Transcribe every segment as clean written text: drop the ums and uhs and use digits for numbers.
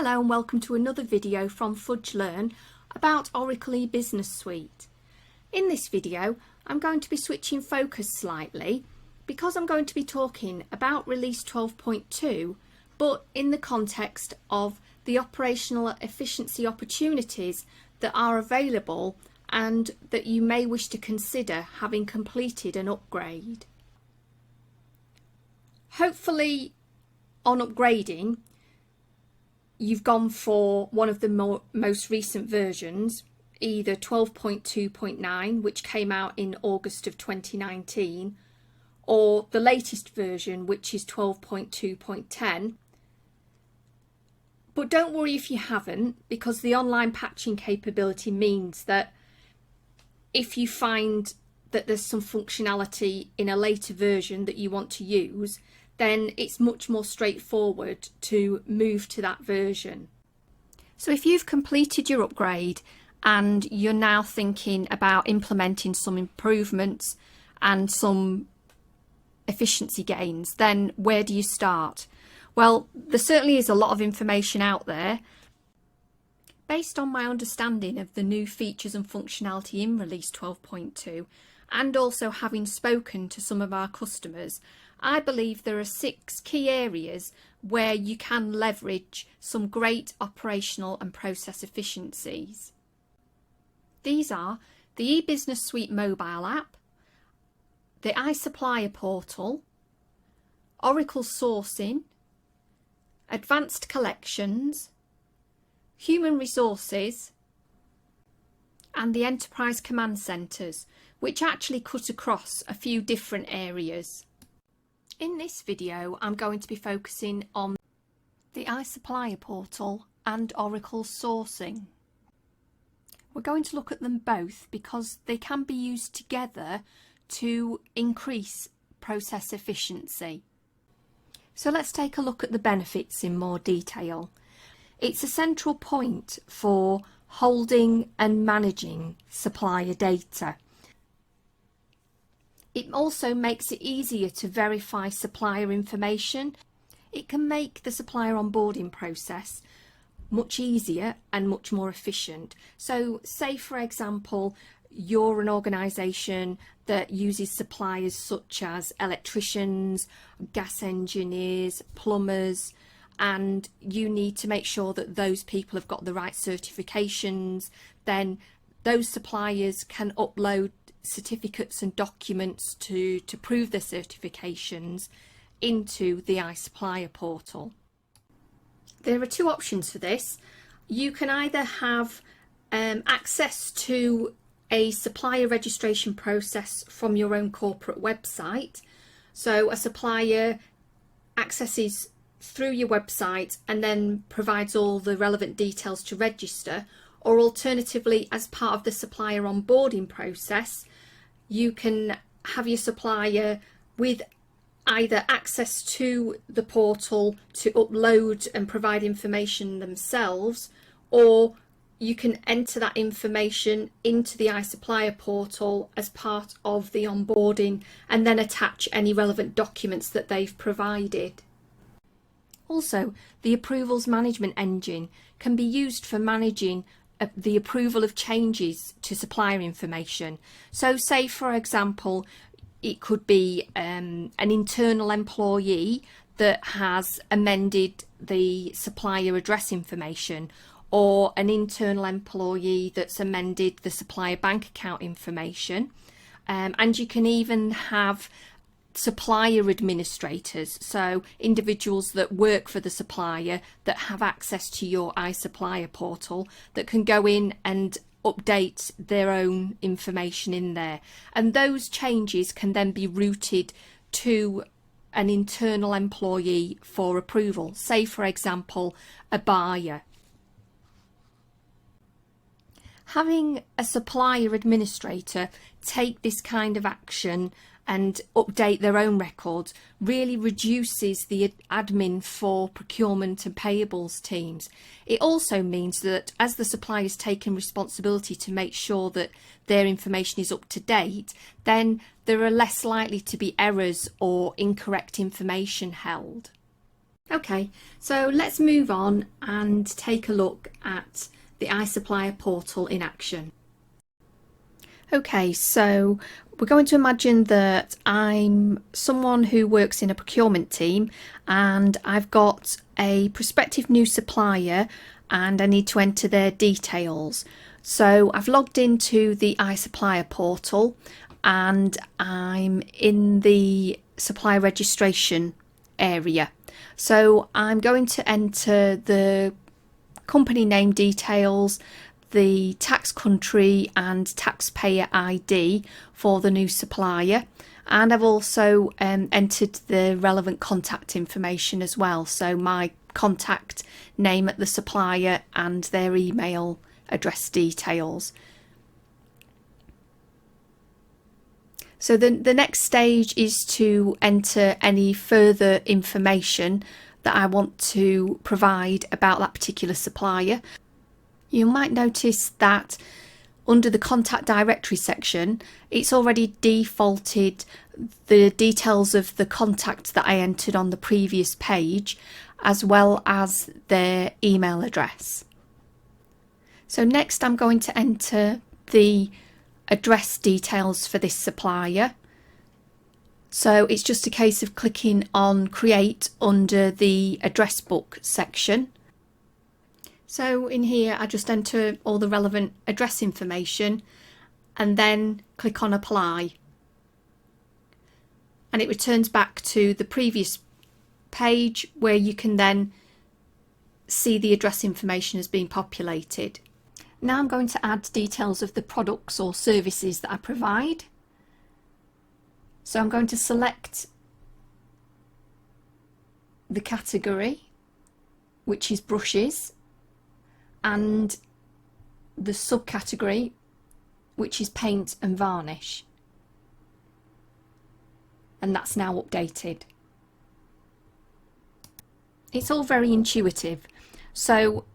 Hello and welcome to another video from Fudge Learn about Oracle eBusiness Suite. In this video I'm going to be switching focus slightly because I'm going to be talking about release 12.2 but in the context of the operational efficiency opportunities that are available and that you may wish to consider having completed an upgrade. Hopefully on upgrading you've gone for one of the most recent versions, either 12.2.9 which came out in August of 2019 or the latest version which is 12.2.10. But don't worry if you haven't, because the online patching capability means that if you find that there's some functionality in a later version that you want to use, then it's much more straightforward to move to that version. So if you've completed your upgrade and you're now thinking about implementing some improvements and some efficiency gains, then where do you start? Well, there certainly is a lot of information out there. Based on my understanding of the new features and functionality in release 12.2 and also having spoken to some of our customers, I believe there are 6 key areas where you can leverage some great operational and process efficiencies. These are the eBusiness Suite mobile app, the iSupplier Portal, Oracle Sourcing, Advanced Collections, Human Resources, and the Enterprise Command Centres, which actually cut across a few different areas. In this video I'm going to be focusing on the iSupplier Portal and Oracle Sourcing. We're going to look at them both because they can be used together to increase process efficiency. So let's take a look at the benefits in more detail. It's a central point for holding and managing supplier data. It also makes it easier to verify supplier information. It can make the supplier onboarding process much easier and much more efficient. So say for example you're an organisation that uses suppliers such as electricians, gas engineers, plumbers, and you need to make sure that those people have got the right certifications, then those suppliers can upload certificates and documents to prove their certifications into the iSupplier portal. There are 2 options for this. You can either have access to a supplier registration process from your own corporate website. So a supplier accesses through your website and then provides all the relevant details to register, or alternatively as part of the supplier onboarding process you can have your supplier with either access to the portal to upload and provide information themselves, or you can enter that information into the iSupplier portal as part of the onboarding and then attach any relevant documents that they've provided. Also, the approvals management engine can be used for managing the approval of changes to supplier information. So say for example it could be an internal employee that has amended the supplier address information, or an internal employee that's amended the supplier bank account information, and you can even have supplier administrators, so individuals that work for the supplier that have access to your iSupplier portal that can go in and update their own information in there, and those changes can then be routed to an internal employee for approval, say for example a buyer. Having a supplier administrator take this kind of action and update their own records really reduces the admin for procurement and payables teams. It also means that as the supplier is taking responsibility to make sure that their information is up to date, then there are less likely to be errors or incorrect information held. Okay, so let's move on and take a look at the iSupplier portal in action. Okay, so we're going to imagine that I'm someone who works in a procurement team and I've got a prospective new supplier and I need to enter their details. So I've logged into the iSupplier portal and I'm in the supplier registration area. So I'm going to enter the company name details, the tax country and taxpayer ID for the new supplier, and I've also entered the relevant contact information as well, so my contact name at the supplier and their email address details. So the next stage is to enter any further information that I want to provide about that particular supplier. You might notice that under the contact directory section, it's already defaulted the details of the contact that I entered on the previous page, as well as their email address. So next I'm going to enter the address details for this supplier. So it's just a case of clicking on create under the address book section. So in here I just enter all the relevant address information and then click on apply. And it returns back to the previous page where you can then see the address information has been populated. Now I'm going to add details of the products or services that I provide. So I'm going to select the category, which is brushes, and the subcategory, which is paint and varnish. And that's now updated. It's all very intuitive, so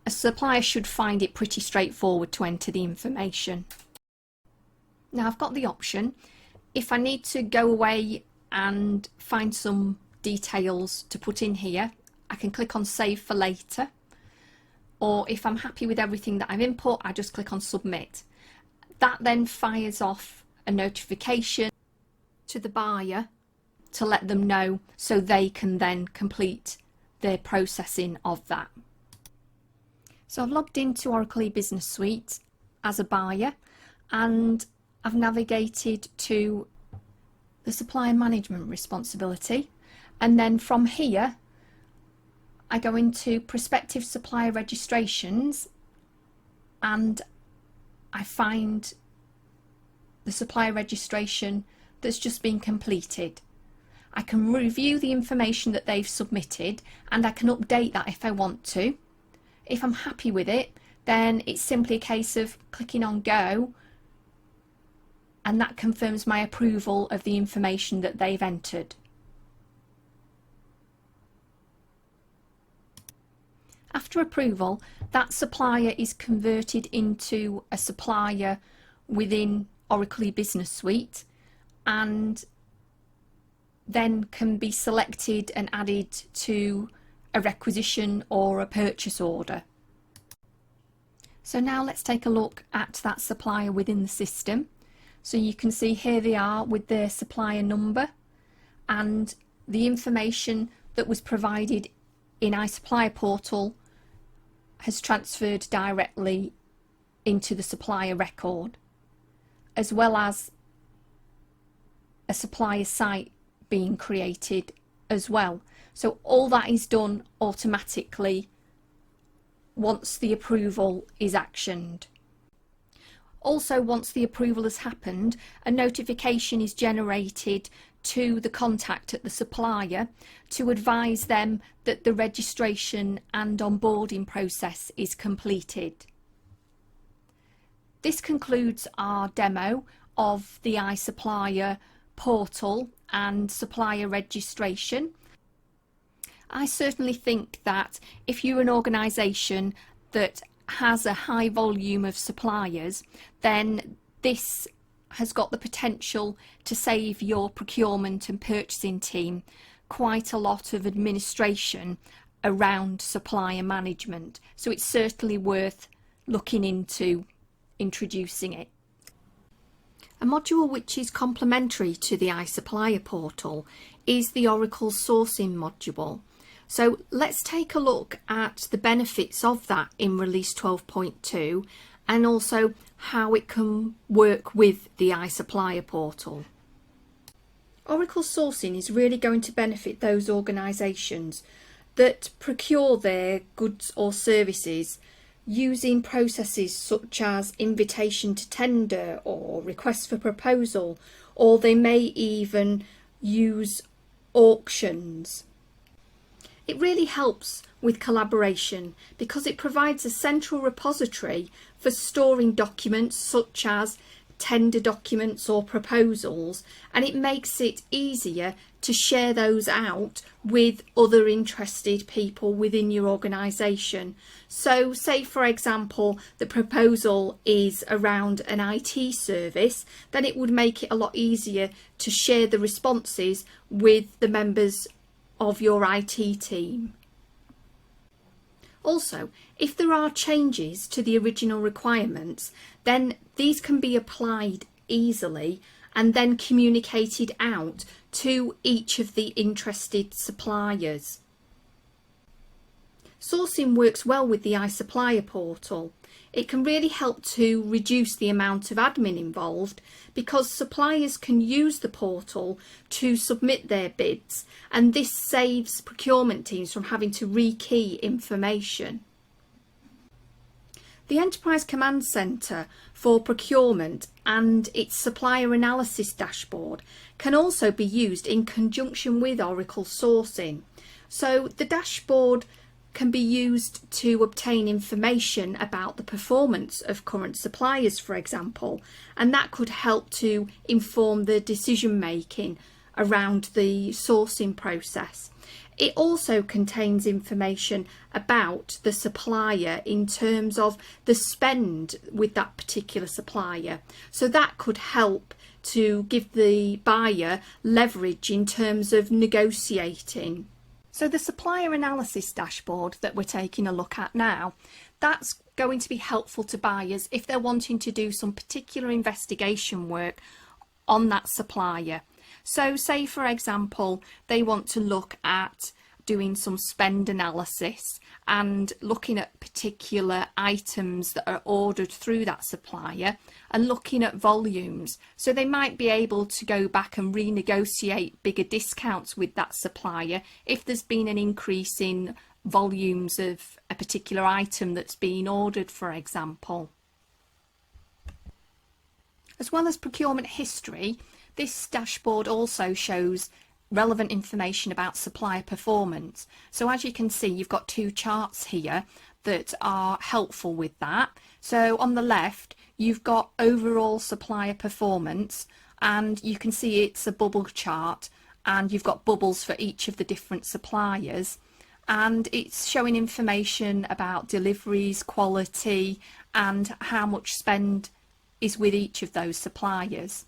a supplier should find it pretty straightforward to enter the information. Now I've got the option, if I need to go away and find some details to put in here, I can click on save for later, or if I'm happy with everything that I've input, I just click on submit. That then fires off a notification to the buyer to let them know so they can then complete their processing of that. So I've logged into Oracle eBusiness Suite as a buyer and I've navigated to the supplier management responsibility, and then from here I go into prospective supplier registrations and I find the supplier registration that's just been completed. I can review the information that they've submitted and I can update that if I want to. If I'm happy with it, then it's simply a case of clicking on go, and that confirms my approval of the information that they've entered. After approval, that supplier is converted into a supplier within Oracle eBusiness Suite and then can be selected and added to a requisition or a purchase order. So now let's take a look at that supplier within the system. So you can see here they are with their supplier number and the information that was provided in iSupplier Portal has transferred directly into the supplier record, as well as a supplier site being created as well. So all that is done automatically once the approval is actioned. Also, once the approval has happened, a notification is generated to the contact at the supplier to advise them that the registration and onboarding process is completed. This concludes our demo of the iSupplier portal and supplier registration. I certainly think that if you're an organisation that has a high volume of suppliers, then this has got the potential to save your procurement and purchasing team quite a lot of administration around supplier management, so it's certainly worth looking into introducing it. A module which is complementary to the iSupplier portal is the Oracle Sourcing module. So let's take a look at the benefits of that in Release 12.2 and also how it can work with the iSupplier portal. Oracle Sourcing is really going to benefit those organisations that procure their goods or services using processes such as invitation to tender or request for proposal, or they may even use auctions. It really helps with collaboration because it provides a central repository for storing documents such as tender documents or proposals, and it makes it easier to share those out with other interested people within your organisation. So say for example the proposal is around an IT service, then it would make it a lot easier to share the responses with the members of your IT team. Also, if there are changes to the original requirements, then these can be applied easily and then communicated out to each of the interested suppliers. Sourcing works well with the iSupplier portal. It can really help to reduce the amount of admin involved because suppliers can use the portal to submit their bids, and this saves procurement teams from having to rekey information. The Enterprise Command Centre for procurement and its supplier analysis dashboard can also be used in conjunction with Oracle Sourcing. So the dashboard can be used to obtain information about the performance of current suppliers, for example, and that could help to inform the decision making around the sourcing process. It also contains information about the supplier in terms of the spend with that particular supplier, so that could help to give the buyer leverage in terms of negotiating. So the supplier analysis dashboard that we're taking a look at now, that's going to be helpful to buyers if they're wanting to do some particular investigation work on that supplier. So say for example they want to look at doing some spend analysis and looking at particular items that are ordered through that supplier and looking at volumes. So they might be able to go back and renegotiate bigger discounts with that supplier if there's been an increase in volumes of a particular item that's being ordered, for example. As well as procurement history, this dashboard also shows relevant information about supplier performance. So as you can see, you've got two charts here that are helpful with that. So on the left, you've got overall supplier performance, and you can see it's a bubble chart, and you've got bubbles for each of the different suppliers, and it's showing information about deliveries, quality, and how much spend is with each of those suppliers.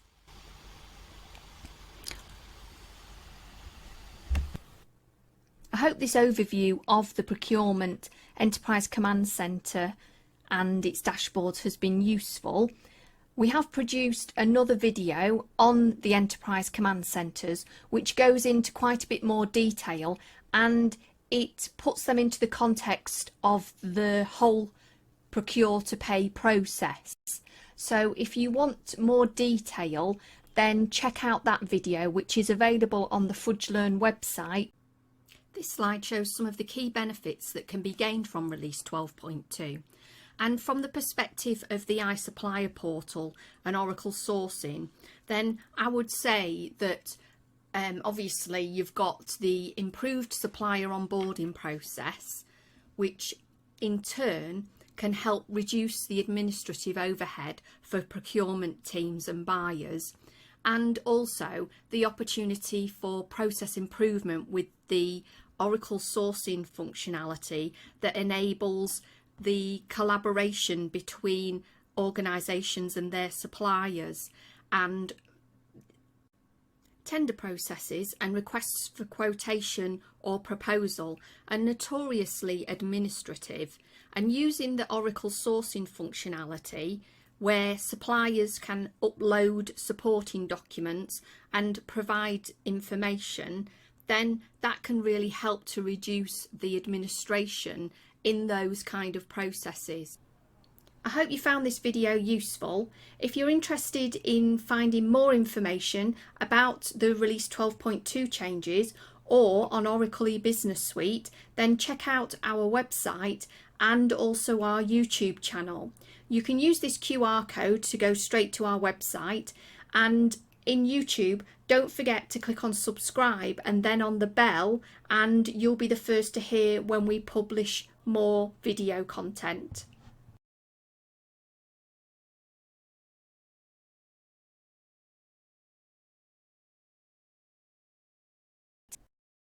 I hope this overview of the Procurement Enterprise Command Centre and its dashboard has been useful. We have produced another video on the Enterprise Command Centres which goes into quite a bit more detail, and it puts them into the context of the whole procure to pay process. So if you want more detail, then check out that video, which is available on the FudgeLearn website. This slide shows some of the key benefits that can be gained from Release 12.2. And from the perspective of the iSupplier portal and Oracle Sourcing, then I would say that obviously you've got the improved supplier onboarding process, which in turn can help reduce the administrative overhead for procurement teams and buyers, and also the opportunity for process improvement with the Oracle Sourcing functionality that enables the collaboration between organisations and their suppliers, and Tender processes and requests for quotation or proposal are notoriously administrative, and using the Oracle sourcing functionality, where suppliers can upload supporting documents and provide information, then that can really help to reduce the administration in those kind of processes. I hope you found this video useful. If you're interested in finding more information about the Release 12.2 changes or on Oracle eBusiness Suite, then check out our website and also our YouTube channel. You can use this QR code to go straight to our website, and in YouTube, don't forget to click on subscribe and then on the bell, and you'll be the first to hear when we publish more video content.